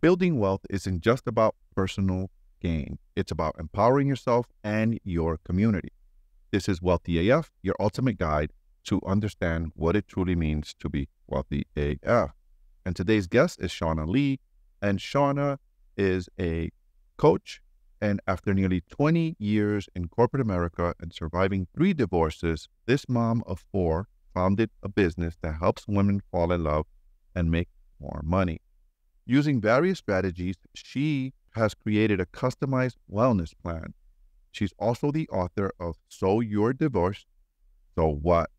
building wealth isn't just about personal gain. It's about empowering yourself and your community. This is Wealthy AF, your ultimate guide to understand what it truly means to be wealthy AF. And today's guest is Shaunna Lee. And Shaunna is a coach. And after nearly 20 years in corporate America and surviving 3 divorces, this mom of 4 founded a business that helps women fall in love and make more money. Using various strategies, she has created a customized wellness plan. She's also the author of So You're Divorced, So What?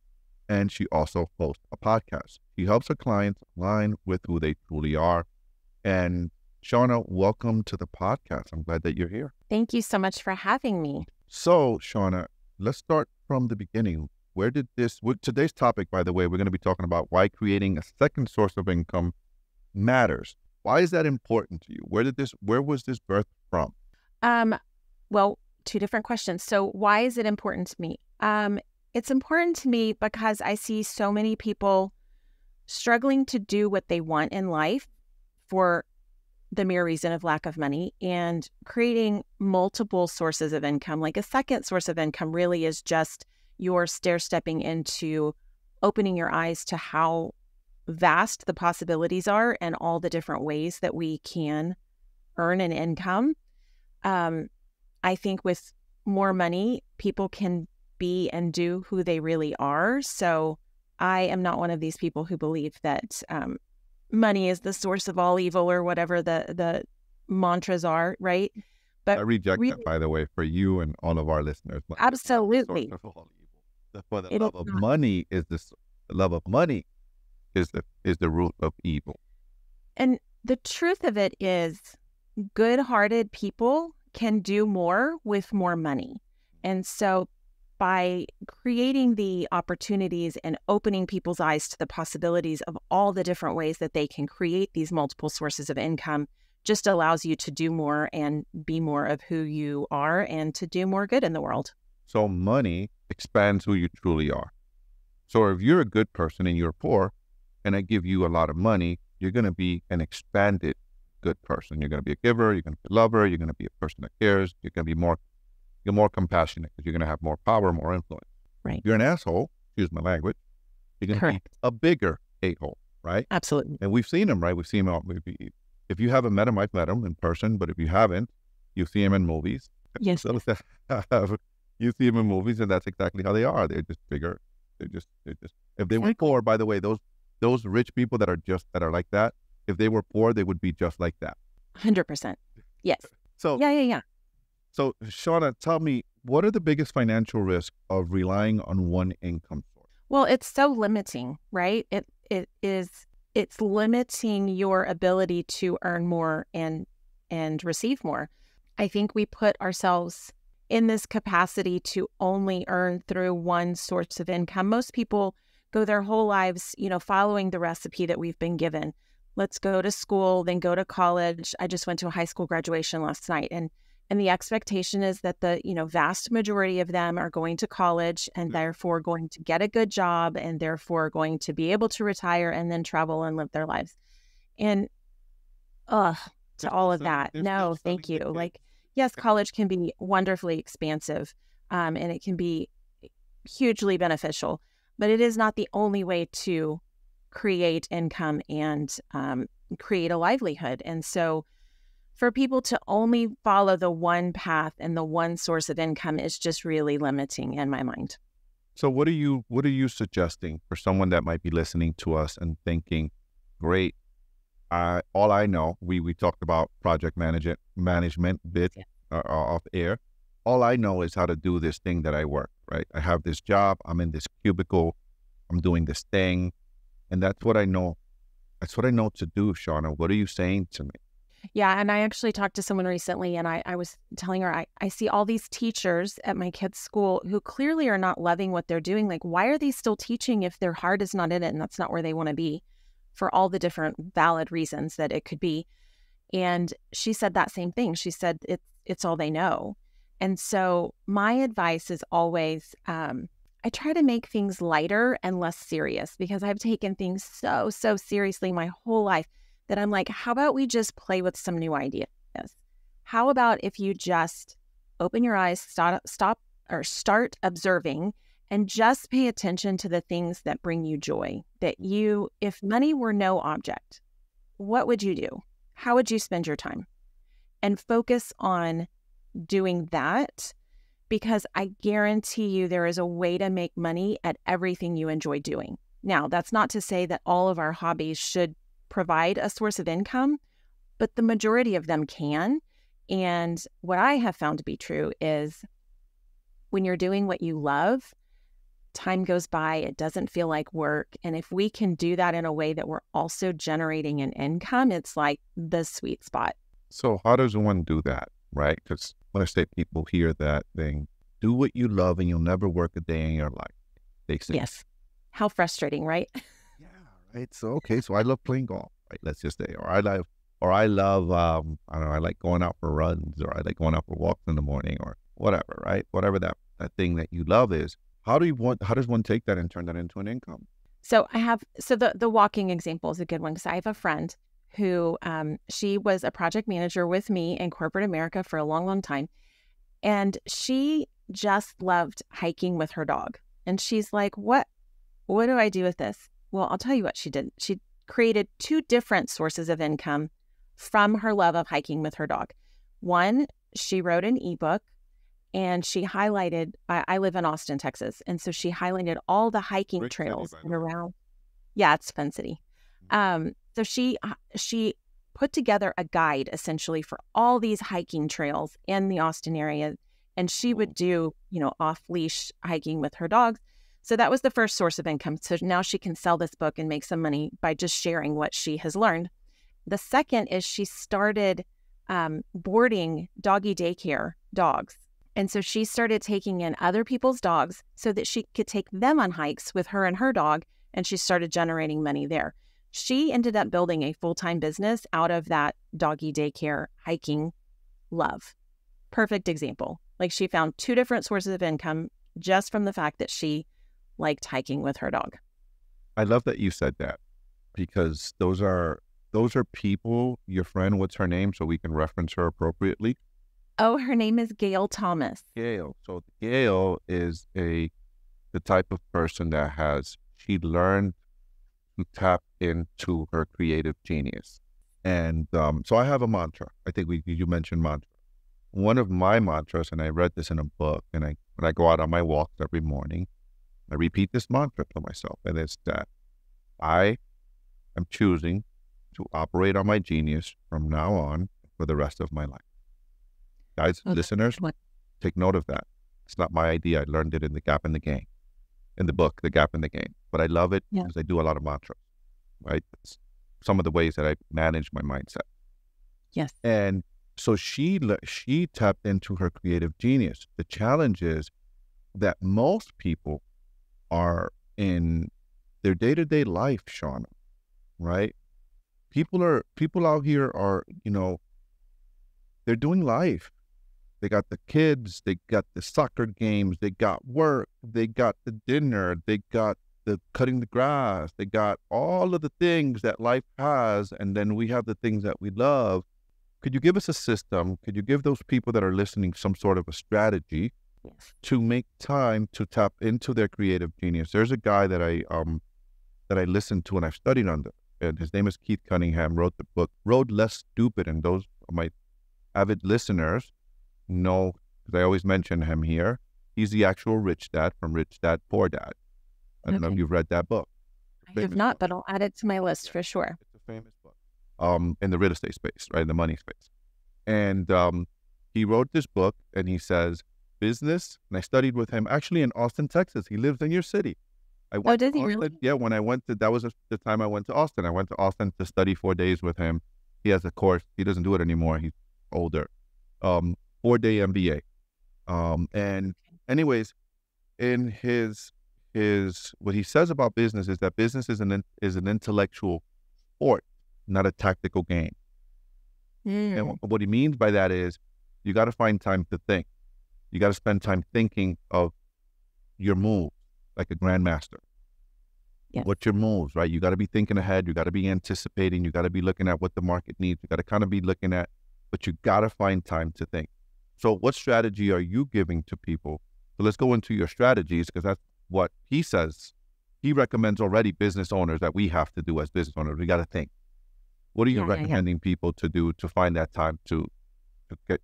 And she also hosts a podcast. She helps her clients align with who they truly are. And Shaunna, welcome to the podcast. I'm glad that you're here. Thank you so much for having me. So, Shaunna, let's start from the beginning. Today's topic, by the way, we're going to be talking about why creating a second source of income matters. Why is that important to you? Where was this birthed from? Well, 2 different questions. So why is it important to me? It's important to me because I see so many people struggling to do what they want in life for the mere reason of lack of money, and creating multiple sources of income. Like a second source of income really is just your stair-stepping into opening your eyes to how vast the possibilities are and all the different ways that we can earn an income. I think with more money, people can be and do who they really are. So I am not one of these people who believe that money is the source of all evil or whatever the mantras are, right? But I reject that, by the way, for you and all of our listeners. Absolutely. For the love of money is the root of evil. And the truth of it is, good-hearted people can do more with more money. And so by creating the opportunities and opening people's eyes to the possibilities of all the different ways that they can create these multiple sources of income, just allows you to do more and be more of who you are and to do more good in the world. So money expands who you truly are. So if you're a good person and you're poor, and I give you a lot of money, you're going to be an expanded good person. You're going to be a giver, you're going to be a lover, you're going to be a person that cares, you're going to be more compassionate because you're going to have more power, more influence. Right. If you're an asshole, excuse my language, you're going to be a bigger a-hole, right? Absolutely. And we've seen him, right? We've seen him. If you haven't met him, I've met him in person, but if you haven't, you see him in movies. Yes. You see him in movies, and that's exactly how they are. They're just bigger. They're just. If they were poor, by the way, those rich people that are like that, if they were poor, they would be just like that. 100%. Yes. So yeah. So, Shaunna, tell me, what are the biggest financial risks of relying on one income source? Well, it's so limiting, right? It's limiting your ability to earn more and receive more. I think we put ourselves in this capacity to only earn through one source of income. Most people go their whole lives, following the recipe that we've been given. Let's go to school, then go to college. I just went to a high school graduation last night, and the expectation is that the vast majority of them are going to college and therefore going to get a good job and therefore going to be able to retire and then travel and live their lives. And to all of that, no, thank you. Like, yes, college can be wonderfully expansive and it can be hugely beneficial, but it is not the only way to create income and create a livelihood. And so for people to only follow the one path and the one source of income is just really limiting in my mind. So what are you suggesting for someone that might be listening to us and thinking, great, all I know, we talked about project management bit off air. All I know is how to do this thing that I work, right? I have this job, I'm in this cubicle, I'm doing this thing, and that's what I know. That's what I know to do, Shaunna. What are you saying to me? Yeah, and I actually talked to someone recently, and I was telling her, I see all these teachers at my kids' school who clearly are not loving what they're doing. Like, why are they still teaching if their heart is not in it and that's not where they want to be, for all the different valid reasons that it could be? And she said that same thing. She said it's all they know. And so my advice is always, I try to make things lighter and less serious because I've taken things so seriously my whole life. that I'm like, how about we just play with some new ideas? How about if you just open your eyes, start observing, and just pay attention to the things that bring you joy? If money were no object, what would you do? How would you spend your time? And focus on doing that, because I guarantee you there is a way to make money at everything you enjoy doing. Now, that's not to say that all of our hobbies should provide a source of income, but the majority of them can. And what I have found to be true is when you're doing what you love, time goes by, it doesn't feel like work. And if we can do that in a way that we're also generating an income, it's like the sweet spot. So how does one do that, right? Because when I say people hear that thing, do what you love and you'll never work a day in your life, they say. Yes. How frustrating, right? Yeah, right. So, okay, so I love playing golf, right? Let's just say, I love, I don't know, I like going out for runs, or I like going out for walks in the morning, or whatever, right? Whatever that thing that you love is. How does one take that and turn that into an income? So the walking example is a good one, because I have a friend who, she was a project manager with me in corporate America for a long, long time. And she just loved hiking with her dog. And she's like, what do I do with this? Well, I'll tell you what she did. She created 2 different sources of income from her love of hiking with her dog. One, she wrote an ebook, and she highlighted, I live in Austin, Texas. And so she highlighted all the hiking Great trails city, by the way. around. Yeah, it's Fun City. So she put together a guide essentially for all these hiking trails in the Austin area. And she would do, off-leash hiking with her dogs. So that was the first source of income. So now she can sell this book and make some money by just sharing what she has learned. The second is she started boarding doggy daycare dogs. And so she started taking in other people's dogs so that she could take them on hikes with her and her dog, and she started generating money there. She ended up building a full-time business out of that doggy daycare hiking love. Perfect example. Like, she found 2 different sources of income just from the fact that she liked hiking with her dog. I love that you said that, because those are people. Your friend, what's her name, so we can reference her appropriately? Oh, her name is Gail Thomas. Gail. So Gail is the type of person that she learned to tap into her creative genius. And so I have a mantra. I think you mentioned mantra. One of my mantras, and I read this in a book, and when I go out on my walks every morning, I repeat this mantra to myself, and it's that I am choosing to operate on my genius from now on for the rest of my life. Guys, listeners, take note of that. It's not my idea. I learned it in The Gap in the Game, in the book, The Gap in the Game. But I love it because I do a lot of mantras, right? It's some of the ways that I manage my mindset. Yes. And so she tapped into her creative genius. The challenge is that most people are in their day-to-day life, Shaunna, right? People out here are, they're doing life. They got the kids, they got the soccer games, they got work, they got the dinner, they got the cutting the grass, they got all of the things that life has, and then we have the things that we love. Could you give us a system? Could you give those people that are listening some sort of a strategy to make time to tap into their creative genius? There's a guy that I listened to and I've studied under, and his name is Keith Cunningham, wrote the book Road Less Stupid, and those of my avid listeners know, because I always mention him here. He's the actual rich dad from Rich Dad, Poor Dad. I don't know if you've read that book. I have not, but I'll add it to my list for sure. It's a famous book in the real estate space, right, in the money space. And he wrote this book, and he says, business, and I studied with him actually in Austin, Texas. He lives in your city. Did he really? Yeah, when I went to, that was the time I went to Austin. I went to Austin to study 4 days with him. He has a course. He doesn't do it anymore. He's older. 4-day MBA. And anyways, in his what he says about business is that business is an intellectual sport, not a tactical game. And what he means by that is you got to find time to think. You got to spend time thinking of your move like a grandmaster. Yes. What's your moves, right? You got to be thinking ahead. You got to be anticipating. You got to be looking at what the market needs. You got to kind of be looking at, but you got to find time to think. So what strategy are you giving to people? So let's go into your strategies, because that's what he says. He recommends already business owners that we have to do as business owners. We got to think. What are you recommending people to do to find that time to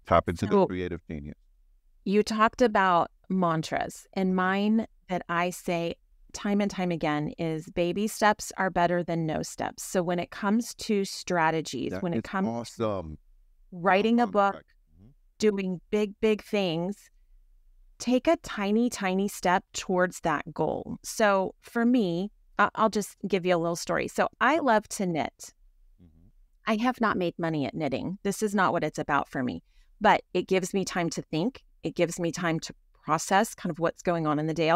tap into the creative genius? You talked about mantras, and mine that I say time and time again is baby steps are better than no steps. So when it comes to strategies, when it comes to writing a book, doing big things, take a tiny step towards that goal. So for me, I'll just give you a little story. So I love to knit. I have not made money at knitting. This is not what it's about for me, but it gives me time to think. It gives me time to process kind of what's going on in the day.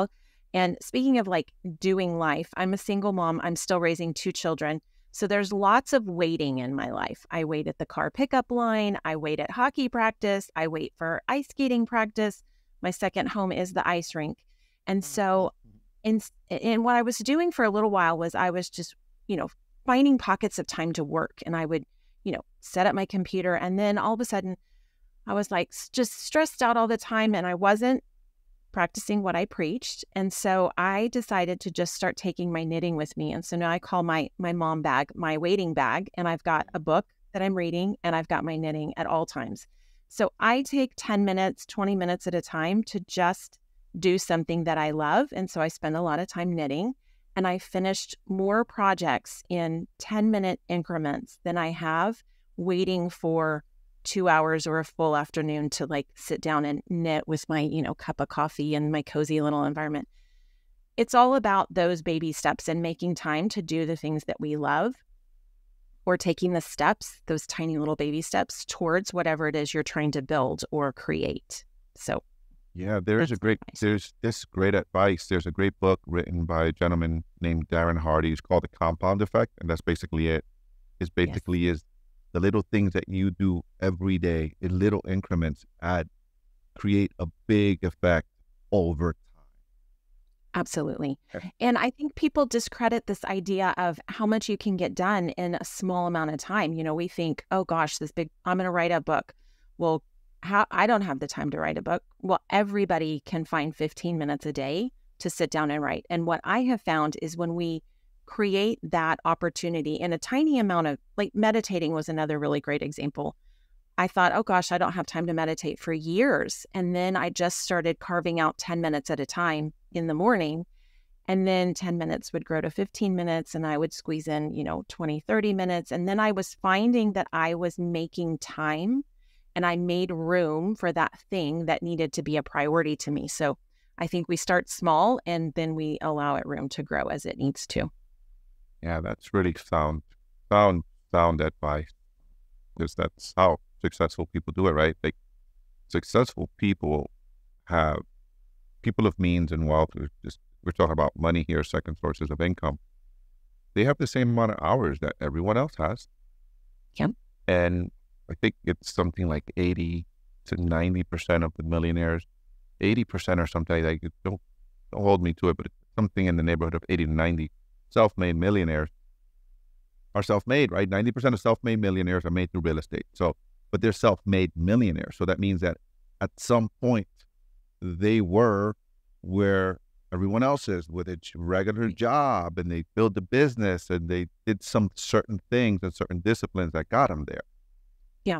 And speaking of like doing life, I'm a single mom. I'm still raising 2 children. So there's lots of waiting in my life. I wait at the car pickup line. I wait at hockey practice. I wait for ice skating practice. My second home is the ice rink. And so and what I was doing for a little while was I was just, finding pockets of time to work. And I would, set up my computer. And then all of a sudden I was like just stressed out all the time, and I wasn't practicing what I preached. And so I decided to just start taking my knitting with me. And so now I call my mom bag, my waiting bag, and I've got a book that I'm reading, and I've got my knitting at all times. So I take 10 minutes, 20 minutes at a time to just do something that I love. And so I spend a lot of time knitting, and I finished more projects in 10-minute increments than I have waiting for 2 hours or a full afternoon to like sit down and knit with my, cup of coffee and my cozy little environment. It's all about those baby steps and making time to do the things that we love, or taking the steps, those tiny little baby steps towards whatever it is you're trying to build or create. So yeah, there's this great advice. There's a great book written by a gentleman named Darren Hardy. It's called The Compound Effect. And that's basically it. Is the little things that you do every day in little increments create a big effect over time. Absolutely. And I think people discredit this idea of how much you can get done in a small amount of time. We think, oh gosh, I'm going to write a book. Well, I don't have the time to write a book. Well, everybody can find 15 minutes a day to sit down and write. And what I have found is when we create that opportunity in a tiny amount of, like, meditating was another really great example. I thought, oh gosh, I don't have time to meditate for years. And then I just started carving out 10 minutes at a time in the morning. And then 10 minutes would grow to 15 minutes, and I would squeeze in, 20, 30 minutes. And then I was finding that I was making time, and I made room for that thing that needed to be a priority to me. So I think we start small, and then we allow it room to grow as it needs to. Yeah, that's really sound advice, because that's how successful people do it, right? Like, successful people of means and wealth. We're talking about money here, second sources of income. They have the same amount of hours that everyone else has. Yep. And I think it's something like 80 to 90% of the millionaires, 80% or something like that. Don't hold me to it, but it's something in the neighborhood of 80 to 90 self-made millionaires are self-made, right? 90% of self-made millionaires are made through real estate. So, but they're self-made millionaires. So that means that at some point they were where everyone else is, with a regular job, and they built a business, and they did some certain things and certain disciplines that got them there. Yeah.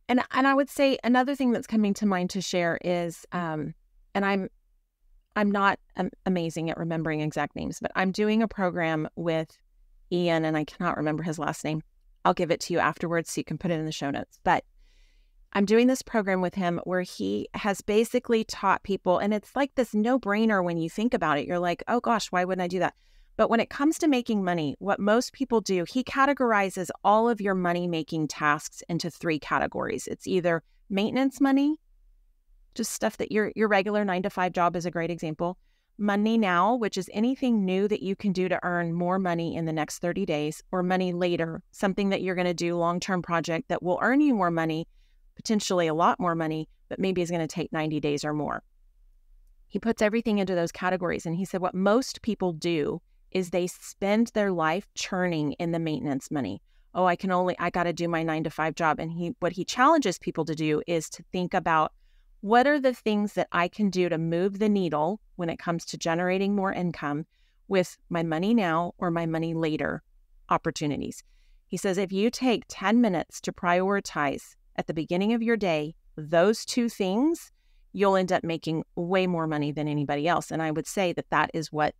And I would say another thing that's coming to mind to share is, and I'm not amazing at remembering exact names, but I'm doing a program with Ian, and I cannot remember his last name. I'll give it to you afterwards so you can put it in the show notes. But I'm doing this program with him where he has basically taught people, and it's like this no-brainer when you think about it. You're like, oh gosh, why wouldn't I do that? But when it comes to making money, what most people do, he categorizes all of your money-making tasks into 3 categories. It's either maintenance money, just stuff that your regular 9-to-5 job is a great example. Money now, which is anything new that you can do to earn more money in the next 30 days, or money later, something that you're going to do, long-term project that will earn you more money, potentially a lot more money, but maybe is going to take 90 days or more. He puts everything into those categories. And he said what most people do is they spend their life churning in the maintenance money. Oh, I got to do my 9-to-5 job. And what he challenges people to do is to think about, what are the things that I can do to move the needle when it comes to generating more income with my money now or my money later opportunities. He says, if you take 10 minutes to prioritize at the beginning of your day, those two things, you'll end up making way more money than anybody else. And I would say that is what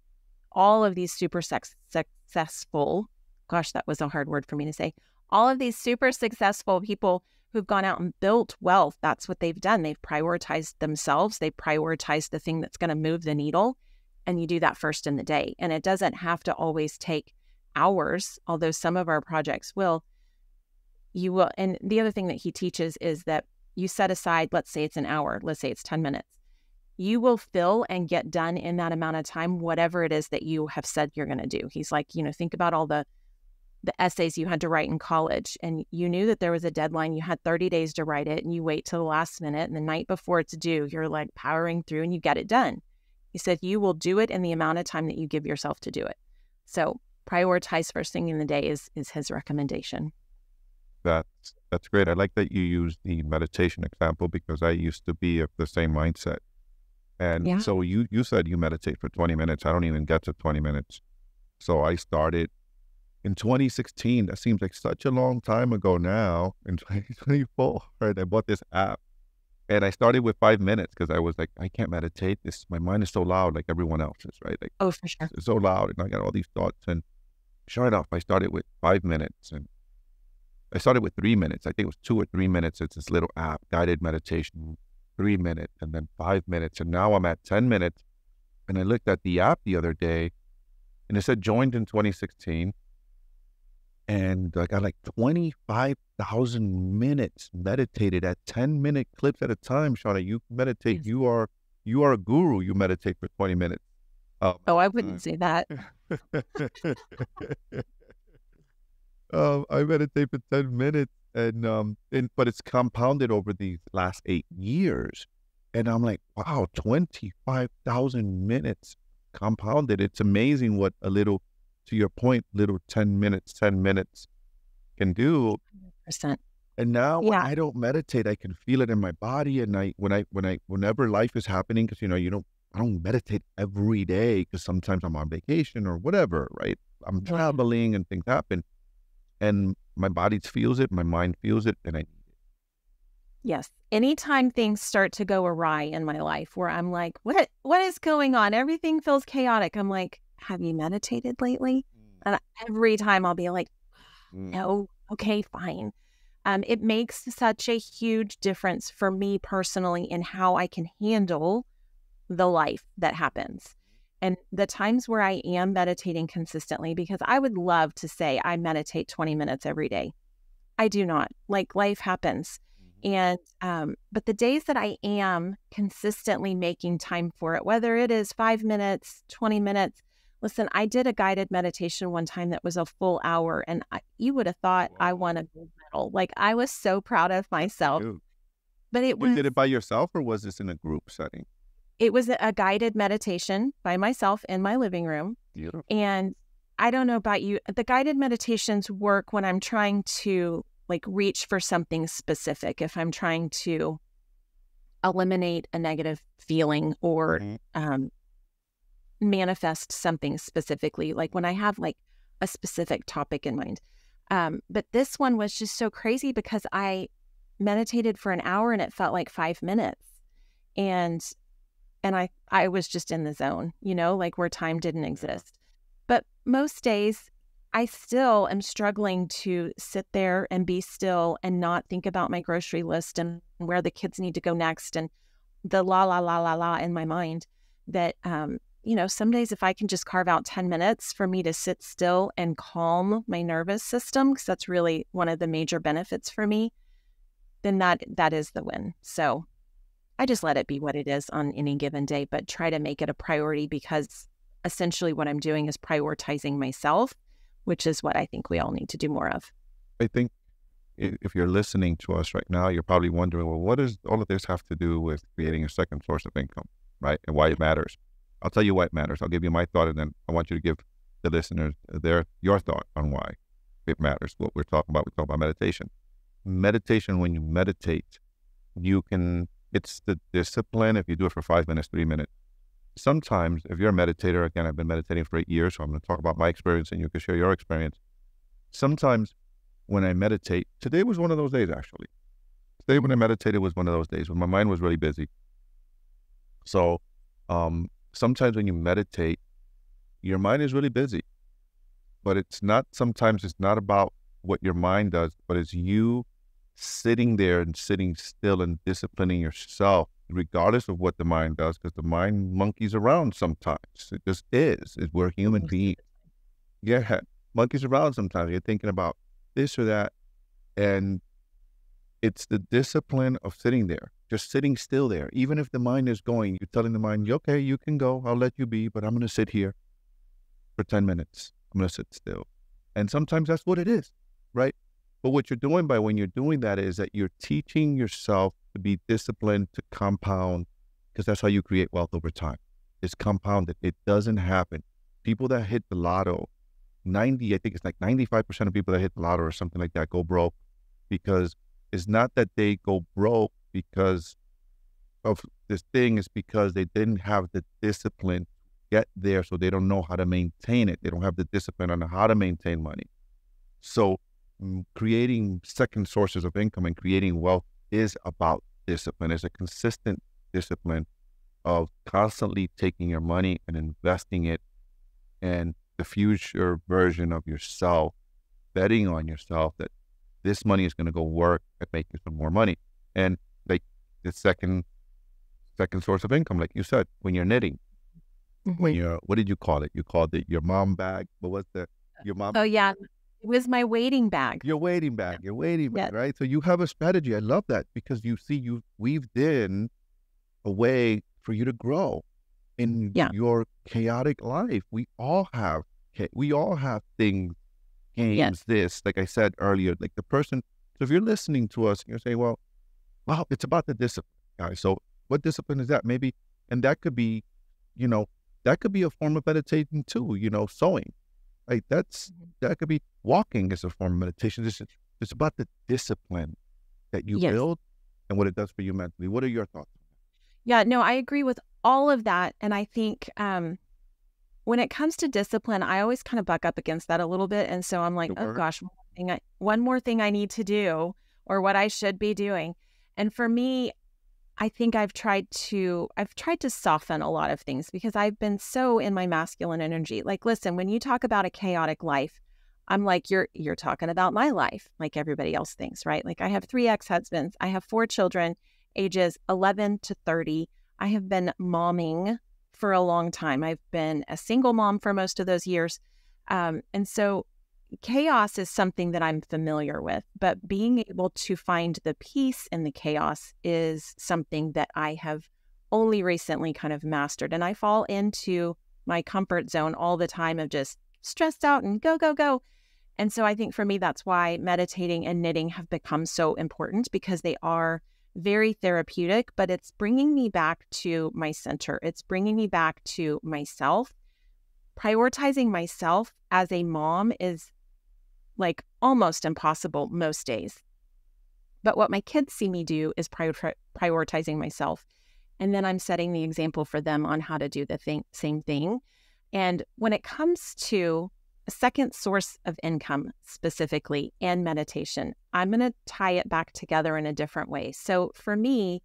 all of these super successful, gosh, that was a hard word for me to say, all of these super successful people who've gone out and built wealth, that's what they've done. They've prioritized themselves. They prioritized the thing that's going to move the needle. And you do that first in the day. And it doesn't have to always take hours, although some of our projects will. You will. And the other thing that he teaches is that you set aside, let's say it's an hour, let's say it's 10 minutes. You will fill and get done in that amount of time, whatever it is that you have said you're going to do. He's like, think about all the essays you had to write in college, and you knew that there was a deadline. You had 30 days to write it, and you wait till the last minute, and the night before it's due, you're like powering through and you get it done. He said you will do it in the amount of time that you give yourself to do it. So prioritize first thing in the day is his recommendation. That's great. I like that you use the meditation example, because I used to be of the same mindset. And so you said you meditate for 20 minutes. I don't even get to 20 minutes. So I started in 2016. That seems like such a long time ago now, in 2024, right? I bought this app and I started with 5 minutes because I was like, I can't meditate. My mind is so loud, like everyone else's, right? Like, oh, for sure. It's so loud, and I got all these thoughts. And sure enough, I started with 5 minutes, and I started with 3 minutes. I think it was 2 or 3 minutes. It's this little app, guided meditation, 3 minutes, and then 5 minutes. And now I'm at 10 minutes. And I looked at the app the other day and it said joined in 2016. And I got like 25,000 minutes meditated at 10-minute clips at a time. Shaunna, you meditate. Yes. You are a guru. You meditate for 20 minutes. I wouldn't say that. I meditate for 10 minutes, but it's compounded over these last 8 years. And I'm like, wow, 25,000 minutes compounded. It's amazing what a little, to your point, little 10 minutes can do. 100%. And now when I don't meditate, I can feel it in my body. And whenever life is happening, because I don't meditate every day, because sometimes I'm on vacation or whatever, right? I'm traveling and things happen. And my body feels it, my mind feels it, and I need it. Yes. Anytime things start to go awry in my life where I'm like, what is going on? Everything feels chaotic. I'm like, have you meditated lately? And every time I'll be like, no, okay, fine. It makes such a huge difference for me personally in how I can handle the life that happens. And the times where I am meditating consistently, because I would love to say I meditate 20 minutes every day. I do not. Like, life happens. And, but the days that I am consistently making time for it, whether it is 5 minutes, 20 minutes, listen, I did a guided meditation one time that was a full hour, and you would have thought I won a gold medal. Like, I was so proud of myself. But you did it by yourself, or was this in a group setting? It was a guided meditation by myself in my living room. Beautiful. And I don't know about you, the guided meditations work when I'm trying to reach for something specific. If I'm trying to eliminate a negative feeling or manifest something specifically, like when I have a specific topic in mind. But this one was just so crazy because I meditated for an hour and it felt like 5 minutes. And I was just in the zone, where time didn't exist. But most days I still am struggling to sit there and be still and not think about my grocery list and where the kids need to go next and the la, la, la, la, la in my mind that, some days if I can just carve out 10 minutes for me to sit still and calm my nervous system, because that's really one of the major benefits for me, then that is the win. So I just let it be what it is on any given day, but try to make it a priority, because essentially what I'm doing is prioritizing myself, which is what I think we all need to do more of. I think if you're listening to us right now, you're probably wondering, well, what does all of this have to do with creating a second source of income, right? And why it matters. I'll tell you why it matters. I'll give you my thought, and then I want you to give the listeners your thought on why it matters. What we're talking about, we talk about meditation. Meditation, when you meditate, it's the discipline. If you do it for 5 minutes, 3 minutes, sometimes if you're a meditator, again, I've been meditating for 8 years, so I'm going to talk about my experience and you can share your experience. Sometimes when I meditate, today was one of those days, actually. Today when I meditated was one of those days when my mind was really busy. So sometimes when you meditate, your mind is really busy, but sometimes it's not about what your mind does, but it's you sitting there and sitting still and disciplining yourself regardless of what the mind does, because the mind monkeys around sometimes. It just is. We're human beings. Yeah, monkeys around sometimes. You're thinking about this or that, and it's the discipline of sitting there, just sitting still there. Even if the mind is going, you're telling the mind, okay, you can go, I'll let you be, but I'm going to sit here for 10 minutes. I'm going to sit still. And sometimes that's what it is, right? But what you're doing when you're doing that is that you're teaching yourself to be disciplined, to compound, because that's how you create wealth over time. It's compounded. It doesn't happen. People that hit the lotto, I think it's like 95% of people that hit the lotto or something like that go broke, because it's not that they go broke because of this thing, it's because they didn't have the discipline to get there, so they don't know how to maintain it. They don't have the discipline on how to maintain money. So creating second sources of income and creating wealth is about discipline. It's a consistent discipline of constantly taking your money and investing it in the future version of yourself, betting on yourself that this money is going to go work and make you some more money. And like the second source of income, like you said, when you're knitting, when what did you call it? You called it your mom bag. What was your mom? Oh yeah. It was my waiting bag. Your waiting bag, right? So you have a strategy. I love that, because you see, you weaved in a way for you to grow in your chaotic life. We all have things, games, this, like I said earlier, like the person. So if you're listening to us and you're saying, well, it's about the discipline, guys. So what discipline is that? Maybe, and that could be, that could be a form of meditation too, sewing. Like that could be walking as a form of meditation. It's about the discipline that you build and what it does for you mentally. What are your thoughts? Yeah, no, I agree with all of that. And I think when it comes to discipline, I always kind of buck up against that a little bit. And so I'm like, oh gosh, one more thing I need to do, or what I should be doing. And for me, I think I've tried to soften a lot of things, because I've been so in my masculine energy. Like, listen, when you talk about a chaotic life, I'm like, you're talking about my life, like everybody else thinks, right? Like, I have 3 ex-husbands. I have 4 children, ages 11 to 30. I have been momming for a long time. I've been a single mom for most of those years. And so chaos is something that I'm familiar with, but being able to find the peace in the chaos is something that I have only recently kind of mastered. And I fall into my comfort zone all the time of just stressed out and go, go, go. And so I think for me, that's why meditating and knitting have become so important, because they are very therapeutic, but it's bringing me back to my center. It's bringing me back to myself. Prioritizing myself as a mom is like almost impossible most days. But what my kids see me do is prioritizing myself. And then I'm setting the example for them on how to do the same thing. And when it comes to a second source of income specifically and meditation, I'm going to tie it back together in a different way. So for me,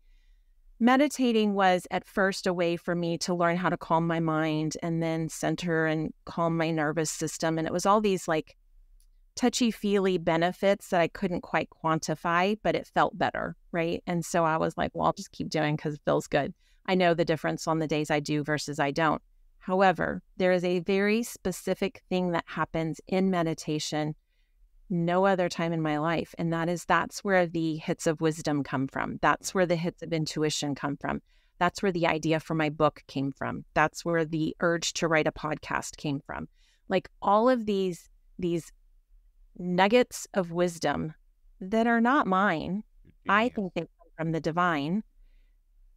meditating was at first a way for me to learn how to calm my mind and then center and calm my nervous system. And it was all these like touchy-feely benefits that I couldn't quite quantify, but it felt better, right? And so I was like, well, I'll just keep doing because it feels good. I know the difference on the days I do versus I don't. However, there is a very specific thing that happens in meditation no other time in my life, and that's where the hits of wisdom come from. That's where the hits of intuition come from. That's where the idea for my book came from. That's where the urge to write a podcast came from. Like all of these nuggets of wisdom that are not mine, I think they come from the divine.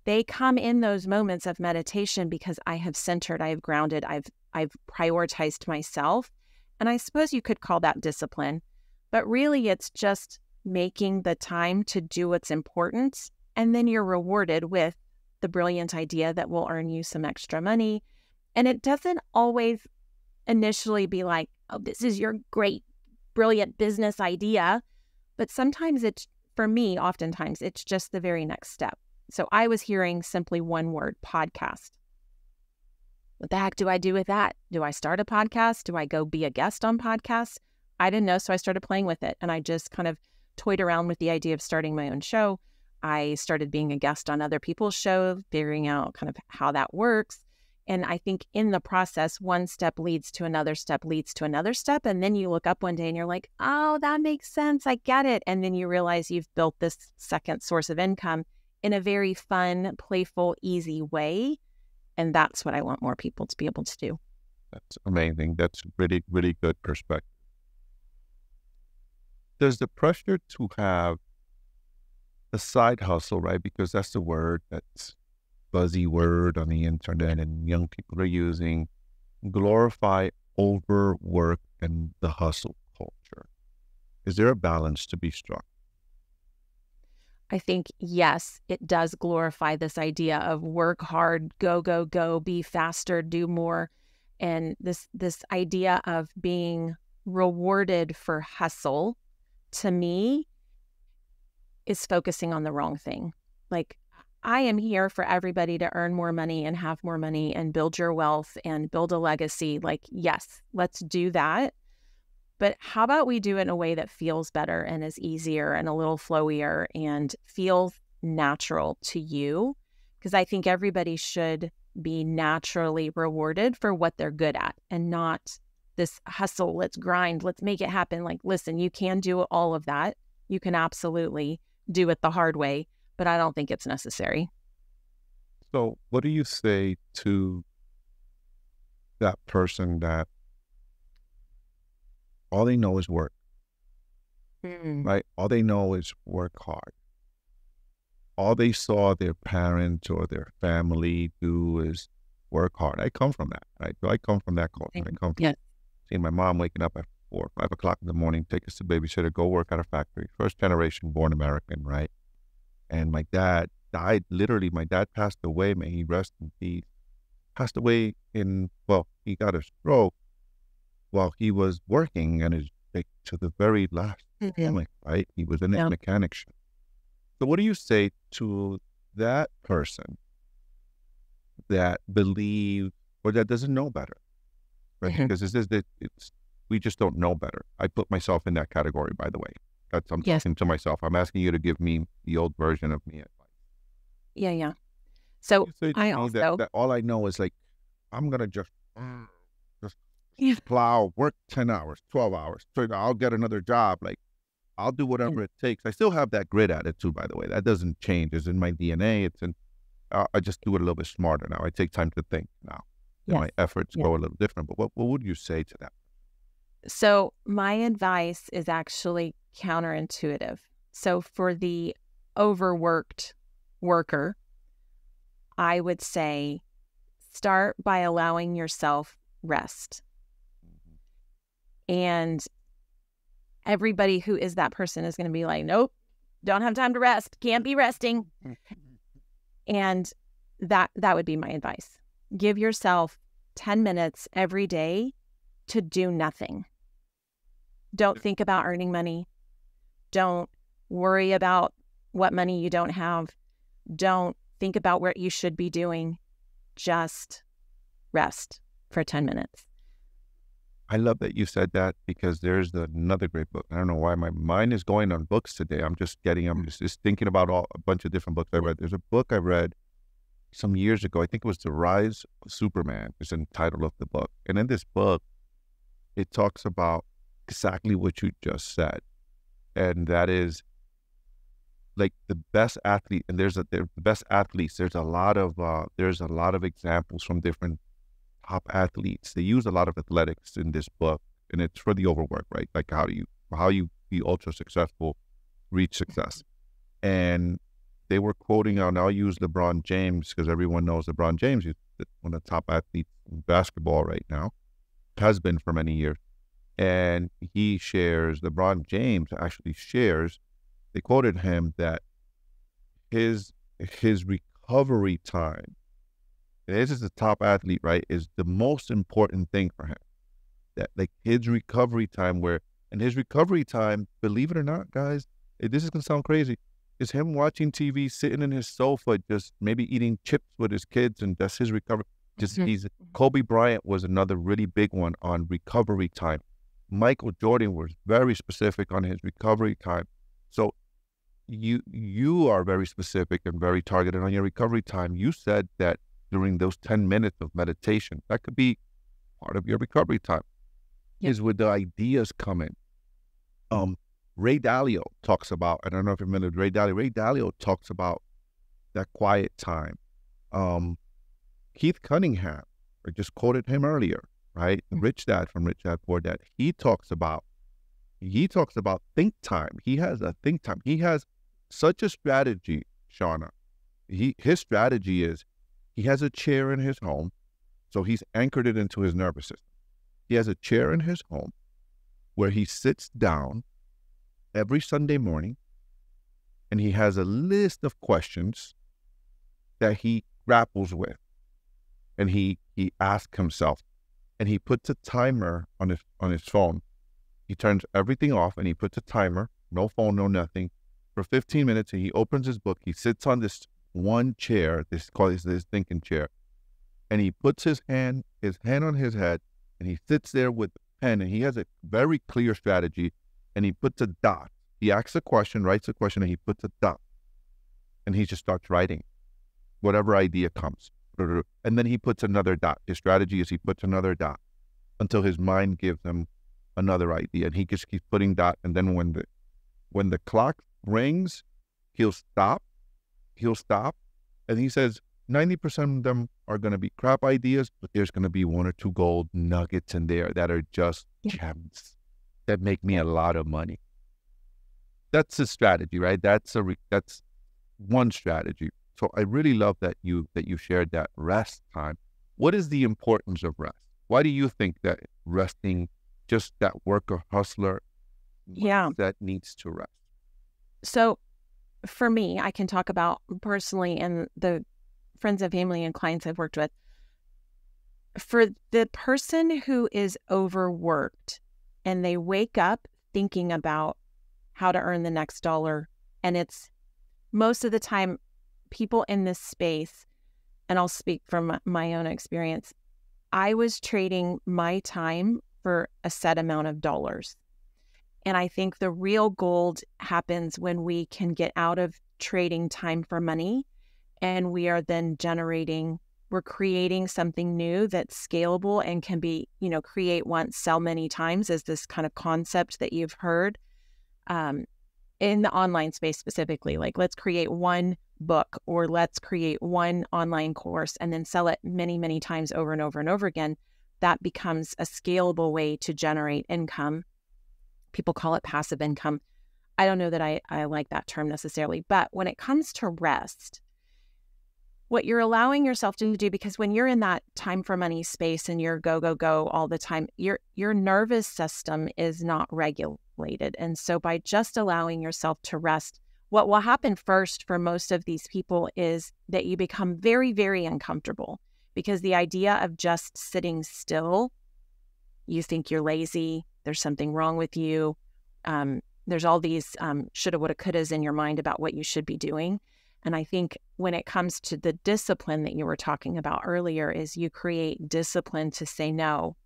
they come in those moments of meditation because I have centered, I have grounded, I've prioritized myself. And I suppose you could call that discipline, but really it's just making the time to do what's important. And then you're rewarded with the brilliant idea that will earn you some extra money. And it doesn't always initially be like, oh, this is your great, brilliant business idea. But sometimes it's, for me, oftentimes it's just the very next step. So I was hearing simply one word, podcast. What the heck do I do with that? Do I start a podcast? Do I go be a guest on podcasts? I didn't know, so I started playing with it. And I just kind of toyed around with the idea of starting my own show. I started being a guest on other people's shows, figuring out kind of how that works. And I think in the process, one step leads to another step, leads to another step. And then you look up one day and you're like, oh, that makes sense. I get it. And then you realize you've built this second source of income in a very fun, playful, easy way. And that's what I want more people to be able to do. That's amazing. That's really, really good perspective. There's the pressure to have a side hustle, right? Because that's the word, that's buzzy word on the internet and young people are using. Glorify overwork and the hustle culture. Is there a balance to be struck? I think, yes, it does glorify this idea of work hard, go, go, go, be faster, do more. And this idea of being rewarded for hustle, to me, is focusing on the wrong thing. Like, I am here for everybody to earn more money and have more money and build your wealth and build a legacy. Like, yes, let's do that. But how about we do it in a way that feels better and is easier and a little flowier and feels natural to you? Because I think everybody should be naturally rewarded for what they're good at and not this hustle, let's grind, let's make it happen. Like, listen, you can do all of that. You can absolutely do it the hard way, but I don't think it's necessary. So what do you say to that person that all they know is work, right? All they know is work hard. All they saw their parents or their family do is work hard. I come from that, right? So I come from that culture. I come from seeing my mom waking up at 4 or 5 o'clock in the morning, take us to babysitter, go work at a factory. First generation born American, right? And my dad died, literally, my dad passed away, may he rest in peace. Passed away he got a stroke while he was working and is like, to the very last moment, right? He was in a mechanic shop. So what do you say to that person that believes or that doesn't know better, right? Because we just don't know better. I put myself in that category, by the way. That's I'm talking to myself. I'm asking you to give me the old version of me advice. Yeah. So I also that all I know is like I'm gonna just plow, work 10 hours, 12 hours. So I'll get another job. Like I'll do whatever it takes. I still have that grit attitude, by the way. That doesn't change. It's in my DNA. I just do it a little bit smarter now. I take time to think now. My efforts go a little different. But what would you say to that? So my advice is actually counterintuitive. So for the overworked worker, I would say start by allowing yourself rest. And everybody who is that person is going to be like, nope, don't have time to rest. Can't be resting. And that would be my advice. Give yourself 10 minutes every day to do nothing. Don't think about earning money. Don't worry about what money you don't have. Don't think about what you should be doing. Just rest for 10 minutes. I love that you said that because there's another great book. I don't know why my mind is going on books today. I'm just thinking about a bunch of different books I read. There's a book I read some years ago. I think it was The Rise of Superman is the title of the book. And in this book, it talks about exactly what you just said. And that is like the best athlete, and the best athletes. There's a lot of examples from different top athletes. They use a lot of athletics in this book, and it's for the overwork, right? Like how you be ultra successful, reach success. And they were quoting, and I'll use LeBron James because everyone knows LeBron James. He's one of the top athletes in basketball right now, has been for many years. And LeBron James actually shares, they quoted him that his recovery time, and this is the top athlete, right, is the most important thing for him. That like his recovery time believe it or not, guys, this is gonna sound crazy, is him watching TV, sitting in his sofa, just maybe eating chips with his kids, and that's his recovery. Kobe Bryant was another really big one on recovery time. Michael Jordan was very specific on his recovery time. So you are very specific and very targeted on your recovery time. You said that during those 10 minutes of meditation, that could be part of your recovery time. Yep. Is where the ideas come in. Ray Dalio talks about, I don't know if you're familiar with Ray Dalio. Ray Dalio talks about that quiet time. Keith Cunningham, I just quoted him earlier, right? Mm-hmm. Rich Dad from Rich Dad Poor Dad. He talks about think time. He has a think time. He has such a strategy, Shaunna. His strategy is he has a chair in his home, so he's anchored it into his nervous system. He has a chair in his home where he sits down every Sunday morning, and he has a list of questions that he grapples with, and he asks himself, and he puts a timer on his phone. He turns everything off, and he puts a timer, no phone, no nothing, for 15 minutes, and he opens his book. He sits on this one chair, this thinking chair, and he puts his hand on his head, and he sits there with a pen, and he has a very clear strategy, and he puts a dot. He asks a question, writes a question, and he puts a dot, and he just starts writing whatever idea comes. And then he puts another dot. His strategy is he puts another dot until his mind gives him another idea, and he just keeps putting dot. And then when the clock rings, he'll stop, and he says 90% of them are going to be crap ideas, but there's going to be one or two gold nuggets in there that are just gems that make me a lot of money. That's a strategy, right? That's one strategy. So I really love that you shared that rest time. What is the importance of rest? Why do you think that resting, just that worker hustler, that needs to rest? So for me, I can talk about personally and the friends and family and clients I've worked with. For the person who is overworked and they wake up thinking about how to earn the next dollar, and it's most of the time people in this space, and I'll speak from my own experience, I was trading my time for a set amount of dollars. And I think the real gold happens when we can get out of trading time for money, and we are then we're creating something new that's scalable and can be, create once, sell many times, is this kind of concept that you've heard in the online space specifically. Like, let's create one book, or let's create one online course and then sell it many, many times over and over and over again. That becomes a scalable way to generate income. People call it passive income. I don't know that I like that term necessarily, but when it comes to rest, what you're allowing yourself to do, because when you're in that time for money space and you're go, go, go all the time, your nervous system is not regulated. And so by just allowing yourself to rest, what will happen first for most of these people is that you become very, very uncomfortable, because the idea of just sitting still, you think you're lazy, there's something wrong with you. There's all these shoulda, woulda, couldas in your mind about what you should be doing. And I think when it comes to the discipline that you were talking about earlier, is you create discipline to say, no,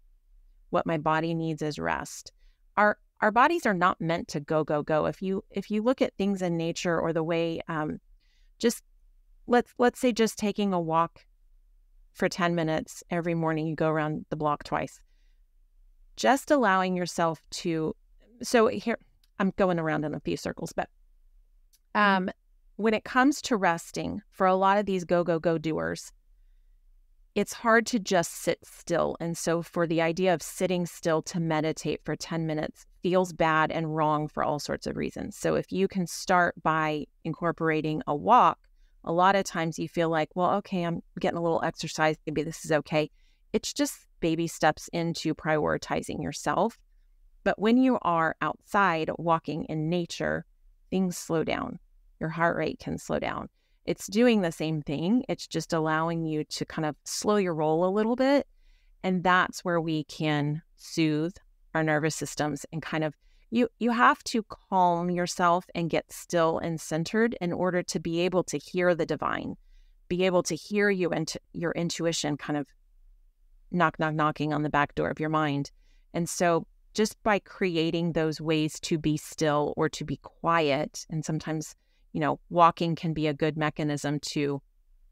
what my body needs is rest. Our bodies are not meant to go, go, go. If you look at things in nature, or the way, just let's say just taking a walk for 10 minutes every morning, you go around the block twice. Just allowing yourself to, so here, I'm going around in a few circles, but when it comes to resting, for a lot of these go, go, go doers, it's hard to just sit still. And so for the idea of sitting still to meditate for 10 minutes feels bad and wrong for all sorts of reasons. So if you can start by incorporating a walk, a lot of times you feel like, well, okay, I'm getting a little exercise. Maybe this is okay. It's just baby steps into prioritizing yourself. But when you are outside walking in nature, things slow down. Your heart rate can slow down. It's doing the same thing. It's just allowing you to kind of slow your roll a little bit. And that's where we can soothe our nervous systems and kind of, you have to calm yourself and get still and centered in order to be able to hear the divine, be able to hear you and your intuition kind of knocking on the back door of your mind. And so just by creating those ways to be still or to be quiet, and sometimes, walking can be a good mechanism to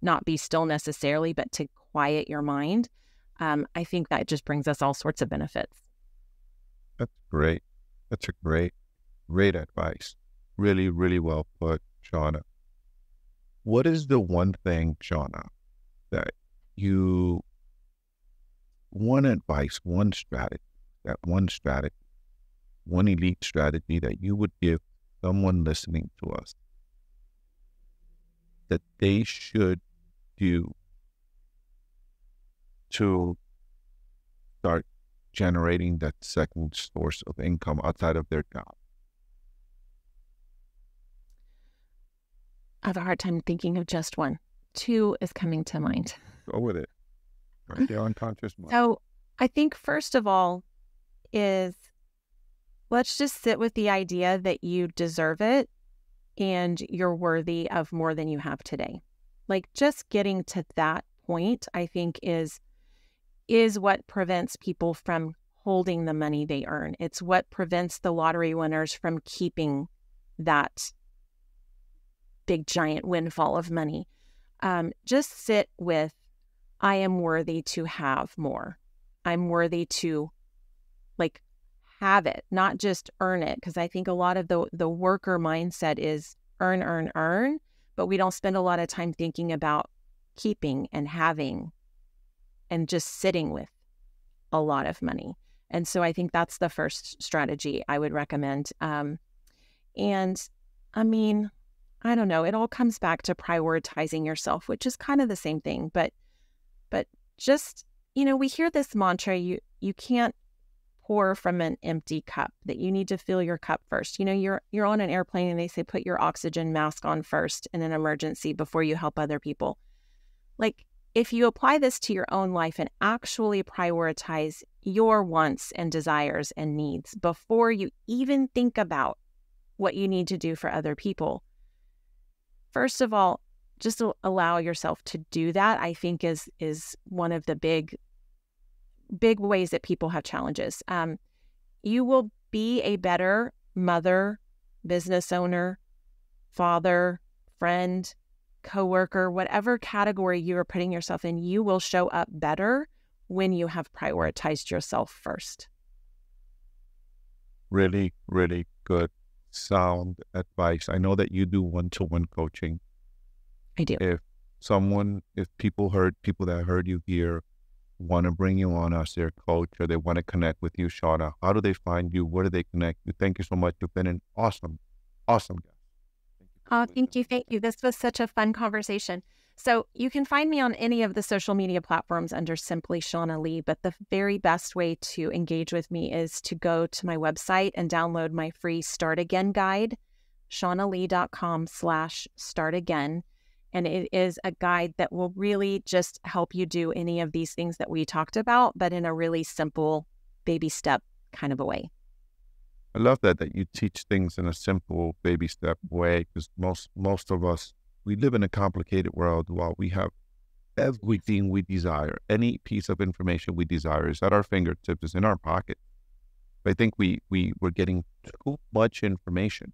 not be still necessarily, but to quiet your mind. I think that just brings us all sorts of benefits. That's great. That's a great advice. Really, really well put, Shaunna. What is the one thing, Shaunna, that one advice, one strategy, one elite strategy that you would give someone listening to us that they should do to start generating that second source of income outside of their job? I have a hard time thinking of just one. Two is coming to mind. Go with it. Right there, unconscious mind. So I think first of all is let's just sit with the idea that you deserve it and you're worthy of more than you have today. Like just getting to that point, I think is what prevents people from holding the money they earn. It's what prevents the lottery winners from keeping that big giant windfall of money. Just sit with, I am worthy to have more. I'm worthy to have it, not just earn it. Because I think a lot of the worker mindset is earn, but we don't spend a lot of time thinking about keeping and having and just sitting with a lot of money. And so I think that's the first strategy I would recommend. And I mean, I don't know, it all comes back to prioritizing yourself, which is kind of the same thing, but just, we hear this mantra, you can't pour from an empty cup, that you need to fill your cup first. You're on an airplane and they say, put your oxygen mask on first in an emergency before you help other people. If you apply this to your own life and actually prioritize your wants and desires and needs before you even think about what you need to do for other people, first of all, just allow yourself to do that, I think is one of the big ways that people have challenges. You will be a better mother, business owner, father, friend, coworker, whatever category you are putting yourself in, you will show up better when you have prioritized yourself first. Really, really good, sound advice. I know that you do one-to-one coaching. I do. If people that heard you here want to bring you on as their coach, or they want to connect with you, Shaunna, how do they find you? Where do they connect you? Thank you so much. You've been an awesome guest. Thank you. This was such a fun conversation. So you can find me on any of the social media platforms under simply Shaunna Lee, but the very best way to engage with me is to go to my website and download my free Start Again guide, ShaunnaLee.com/Start Again. And it is a guide that will really just help you do any of these things that we talked about, but in a really simple baby step kind of a way. I love that you teach things in a simple baby step way, because most of us, we live in a complicated world. While we have everything we desire, any piece of information we desire is at our fingertips, is in our pocket. But I think we're getting too much information.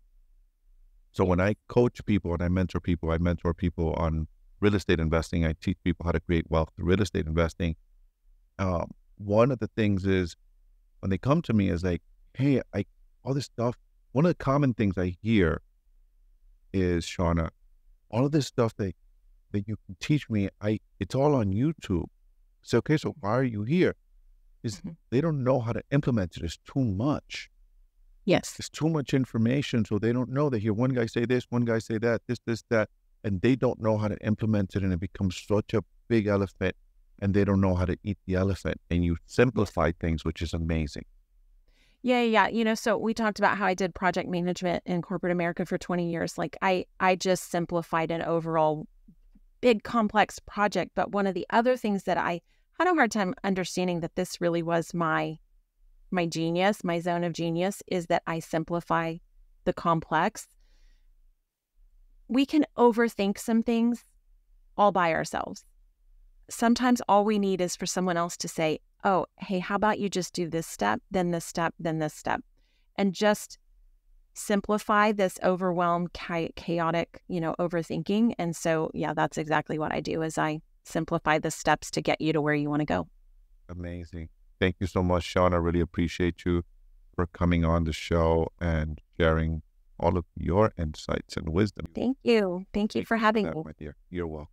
So when I coach people and I mentor people on real estate investing. I teach people how to create wealth through real estate investing. One of the things is when they come to me is like, hey, all this stuff. One of the common things I hear is, Shaunna, all of this stuff that you can teach me, it's all on YouTube. Say, okay, so why are you here? Is Mhm. they don't know how to implement it. It's too much. Yes. It's too much information. So they don't know. They hear one guy say this, one guy say that, this, that, and they don't know how to implement it. And it becomes such a big elephant and they don't know how to eat the elephant. And you Yes. simplify things, which is amazing. Yeah, yeah. So we talked about how I did project management in corporate America for 20 years. Like I just simplified an overall big complex project. But one of the other things that I had a hard time understanding that this really was my genius, my zone of genius, is that I simplify the complex. We can overthink some things all by ourselves. Sometimes all we need is for someone else to say, oh, hey, how about you just do this step, then this step, then this step, and just simplify this overwhelmed, chaotic, overthinking. And so, yeah, that's exactly what I do is I simplify the steps to get you to where you want to go. Amazing. Thank you so much, Sean. I really appreciate you for coming on the show and sharing all of your insights and wisdom. Thank you. Thank you for having me. My dear. You're welcome.